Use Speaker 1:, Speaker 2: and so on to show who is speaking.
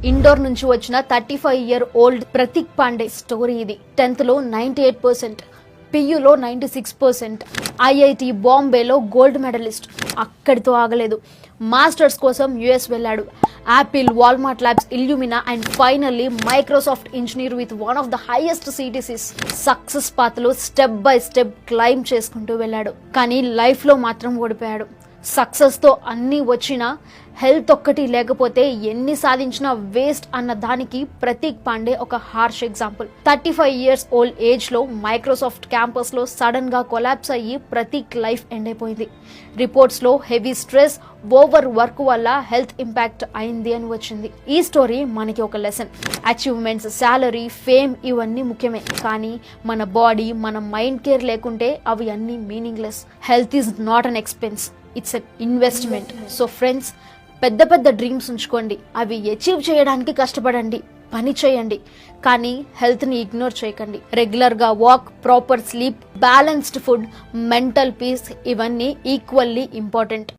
Speaker 1: Indoor నుంచి వచ్చిన 35-year-old Prateek Pandey story ఇది. 10th లో 98%, పియులో 96%, ఐఐటి బాంబేలో గోల్డ్ మెడలిస్ట్. అక్కడితో ఆగలేదు. మాస్టర్స్ కోసం యుఎస్ వెళ్ళాడు. Apple, Walmart Labs, Illumina and finally Microsoft engineer with one of the highest CTCs. Success పాత్లో స్టెప్ బై స్టెప్ క్లైమ్ చేసుకుంటూ వెళ్ళాడు. కానీ లైఫ్లో మాత్రం ఓడిపోయాడు. సక్సెస్తో అన్నీ వచ్చినా హెల్త్ ఒక్కటి లేకపోతే ఎన్ని సాధించినా వేస్ట్ అన్న దానికి ప్రతీక్ పాండే ఒక హార్ష్ ఎగ్జాంపుల్. 35 years old ఏజ్లో మైక్రోసాఫ్ట్ క్యాంపస్లో సడన్గా కొలాప్స్ అయ్యి ప్రతీక్ లైఫ్ ఎండ్ అయిపోయింది. రిపోర్ట్స్లో హెవీ స్ట్రెస్, ఓవర్ వర్క్ వల్ల హెల్త్ ఇంపాక్ట్ అయింది అని వచ్చింది. ఈ స్టోరీ మనకి ఒక లెసన్. అచీవ్మెంట్స్, శాలరీ, ఫేమ్ ఇవన్నీ ముఖ్యమే, కానీ మన బాడీ, మన మైండ్ కేర్ లేకుంటే అవి అన్నీ meaningless. Health is not an expense, it's an investment. So friends, పెద్ద పెద్ద డ్రీమ్స్ ఉంచుకోండి, అవి అచీవ్ చేయడానికి కష్టపడండి, పని చేయండి, కానీ హెల్త్ని ఇగ్నోర్ చేయకండి. రెగ్యులర్గా walk, proper sleep, balanced food, mental peace ఇవన్నీ ఈక్వల్లీ ఇంపార్టెంట్.